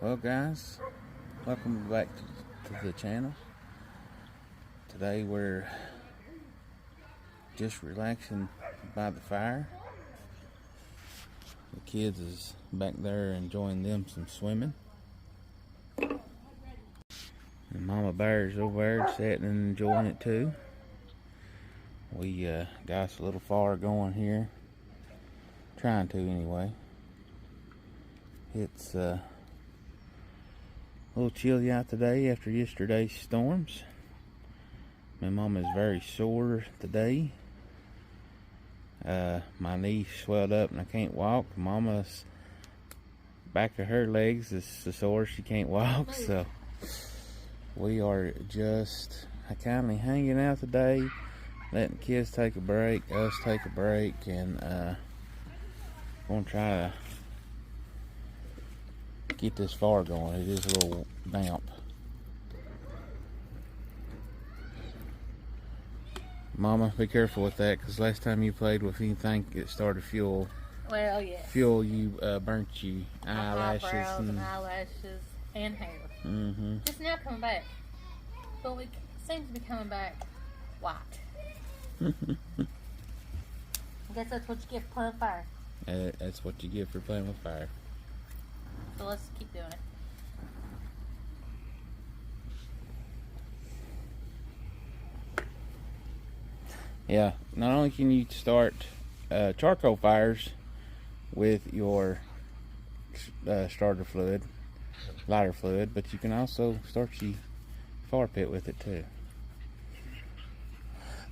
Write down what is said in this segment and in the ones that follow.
Well guys, welcome back to the channel. Today we're just relaxing by the fire. The kids is back there enjoying them some swimming. And Mama Bear's over there sitting and enjoying it too. We got us a little fire going here. Trying to anyway. It's a little chilly out today after yesterday's storms. My mom is very sore today. My knee swelled up and I can't walk. Mama's back of her legs is so sore she can't walk. So we are just kindly hanging out today, letting kids take a break, us take a break, and gonna try to get this fire going. It is a little damp. Mama, be careful with that, because last time you played with anything, it started fuel. Well, yeah. Fuel, you burnt you eyelashes and eyelashes and hair. Mm-hmm. It's now coming back, but it seems to be coming back white. I guess that's what you get for playing with fire. That's what you get for playing with fire. So let's keep doing it. Yeah, not only can you start charcoal fires with your starter fluid, lighter fluid, but you can also start your fire pit with it too.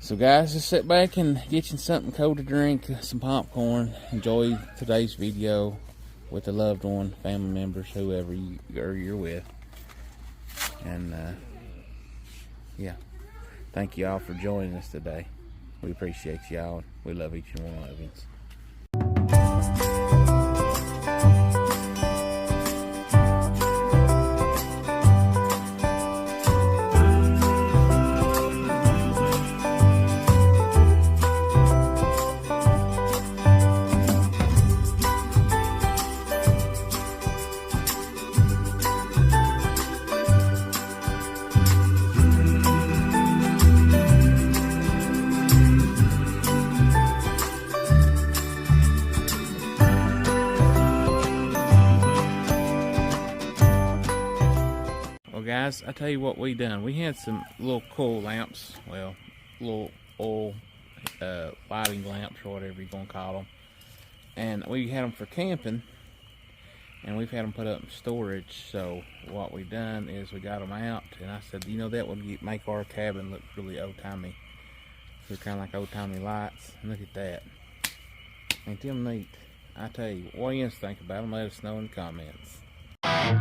So guys, just sit back and get you something cold to drink, some popcorn, enjoy today's video with a loved one, family members, whoever you're with. And yeah, thank you all for joining us today. We appreciate y'all. We love each and one of you. Guys, I tell you what we done. We had some little cool lamps, well, little oil lighting lamps or whatever you're gonna call them, and we had them for camping, and we've had them put up in storage. So what we done is we got them out, and I said, you know, that would make our cabin look really old-timey. So kind of like old-timey lights. And look at that, ain't them neat? I tell you, what do you guys think about them? Let us know in the comments. Coming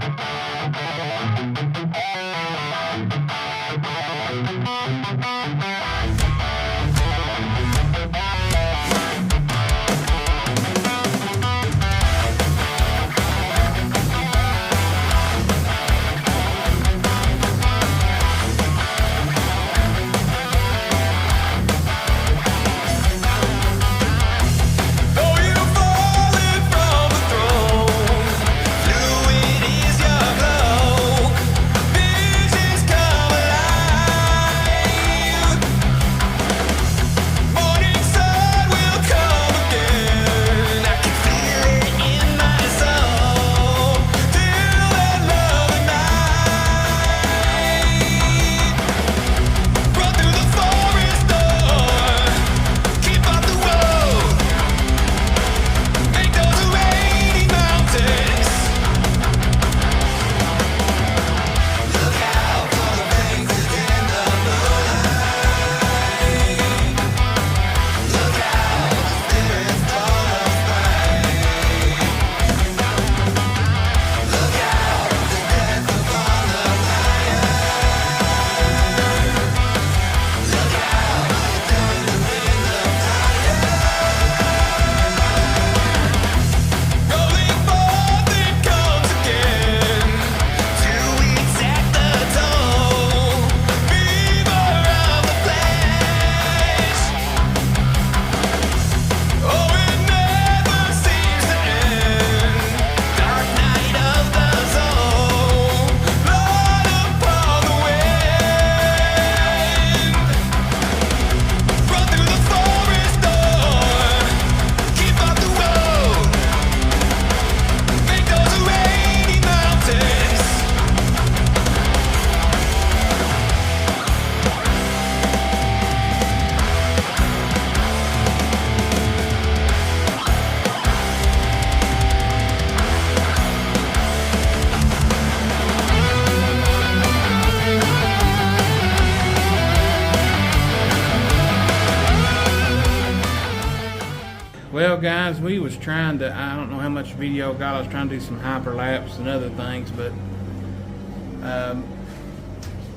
guys, we was trying to, I don't know how much video got, I was trying to do some hyperlapse and other things, but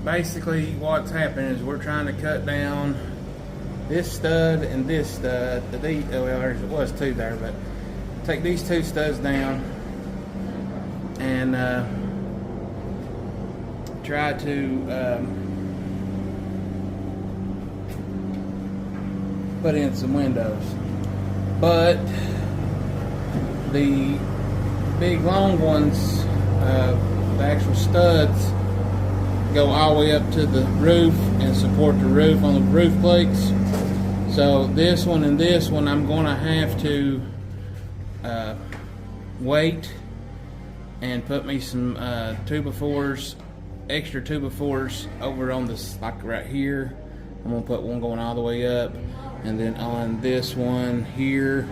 basically what's happening is we're trying to cut down this stud and this stud. Well, there was two there, but take these two studs down and try to put in some windows. But the big long ones, the actual studs, go all the way up to the roof and support the roof on the roof plates. So this one and this one, I'm going to have to wait and put me some 2x4s, extra 2x4s over on this, like right here. I'm going to put one going all the way up, and then on this one here,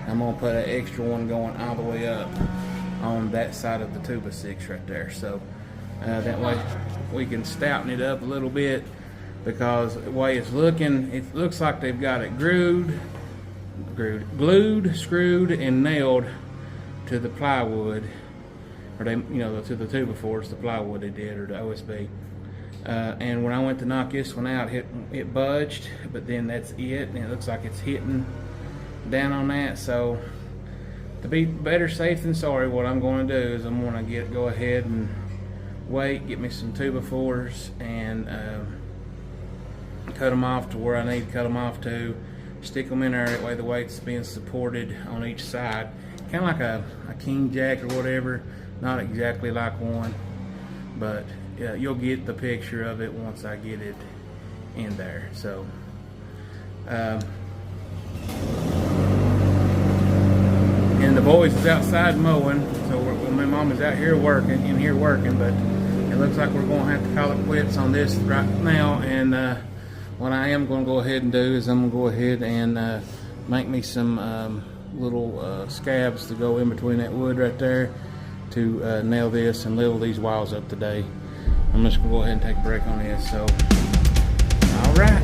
I'm going to put an extra one going all the way up on that side of the 2x6 right there. So that way we can stouten it up a little bit, because the way it's looking, it looks like they've got it glued, screwed, and nailed to the plywood, or they, to the 2x4s, the plywood they did, or the OSB. And when I went to knock this one out, it budged, but then that's it, and it looks like it's hitting down on that. So to be better safe than sorry, what I'm going to do is I'm going to go ahead and wait, get me some 2x4s, and cut them off to where I need to cut them off to, stick them in there, that way the weight's being supported on each side, kind of like a king jack or whatever. Not exactly like one, but yeah, you'll get the picture of it once I get it in there. So and the boys is outside mowing, so my mom is out here working, but it looks like we're going to have to call it quits on this right now. And what I am going to go ahead and do is I'm going to go ahead and make me some little scabs to go in between that wood right there to nail this and level these walls up today. I'm just going to go ahead and take a break on this. So, all right.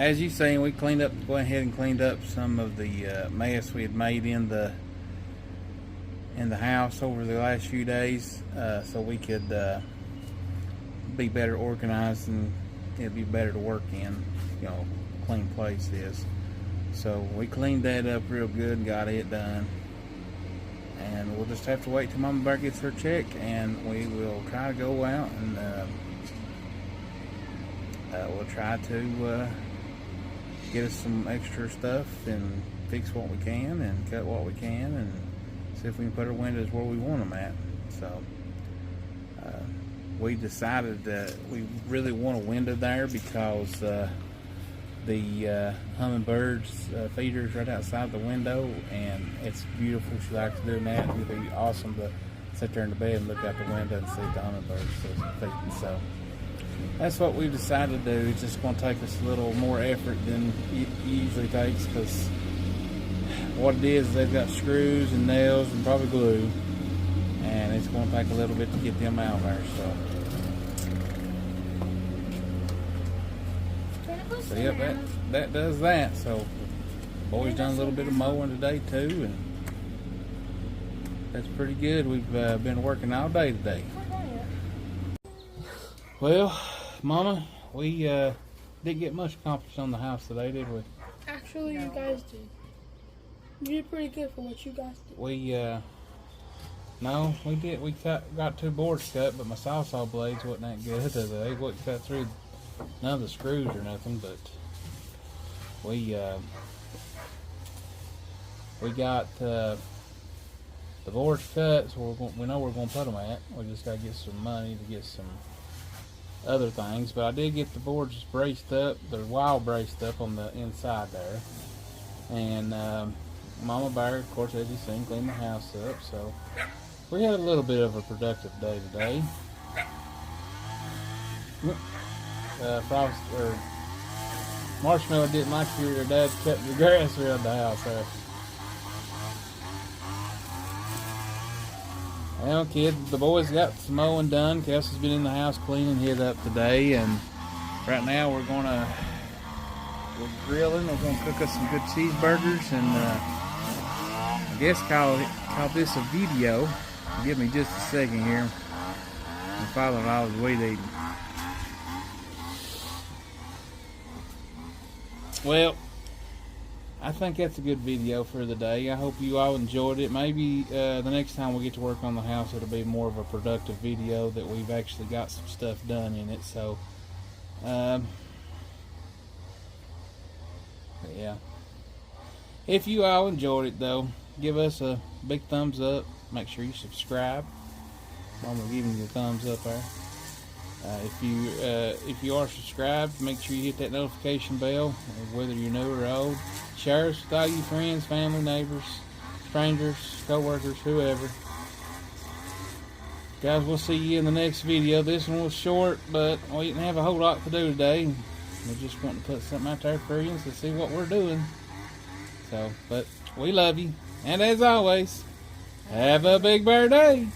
as you seen, we went ahead and cleaned up some of the mess we had made in the house over the last few days, so we could be better organized and it'd be better to work in. You know, clean place is. So we cleaned that up real good and got it done. And we'll just have to wait till Mama Bear gets her check, and we will try to go out and we'll try to get us some extra stuff and fix what we can and cut what we can and see if we can put our windows where we want them at. So we decided that we really want a window there because the hummingbirds feeders right outside the window, and it's beautiful. She likes doing that. It'd be awesome to sit there in the bed and look out the window and see the hummingbirds feeding. So that's what we decided to do. It's just going to take us a little more effort than it usually takes, because what it is, they've got screws and nails and probably glue, and it's going to take a little bit to get them out there. So yep, that does that. So boys done a little bit of mowing today too, and that's pretty good. We've been working all day today. Well, Mama, we didn't get much accomplished on the house today, did we? Actually, you guys did. You did pretty good for what you guys did. No, we did. We got 2 boards cut, but my saw blades wasn't that good. They wouldn't cut through none of the screws or nothing. But we got the boards cut, so we know where we're going to put them at. We just got to get some money to get some other things. But I did get the boards braced up. They're wild braced up on the inside there. And Mama Bear, of course, as you've seen, cleaned the house up. So we had a little bit of a productive day today. Marshmallow didn't like your dad cutting the grass around the house there. Well, kids, the boys got some mowing done. Kelsey's been in the house cleaning it up today, and right now we're grilling. We're gonna cook us some good cheeseburgers, and I guess call this a video. Give me just a second here. I'm following all the weed eating. Well, I think that's a good video for the day. I hope you all enjoyed it. Maybe the next time we get to work on the house, it'll be more of a productive video that we've actually got some stuff done in it. So, yeah. If you all enjoyed it, though, give us a big thumbs up. Make sure you subscribe. I'm gonna give you a thumbs up there. If you are subscribed, make sure you hit that notification bell, whether you're new or old. Share us with all your friends, family, neighbors, strangers, co-workers, whoever. Guys, we'll see you in the next video. This one was short, but we didn't have a whole lot to do today. We just want to put something out there for you to see what we're doing. So, but we love you. And as always, have a big bear day.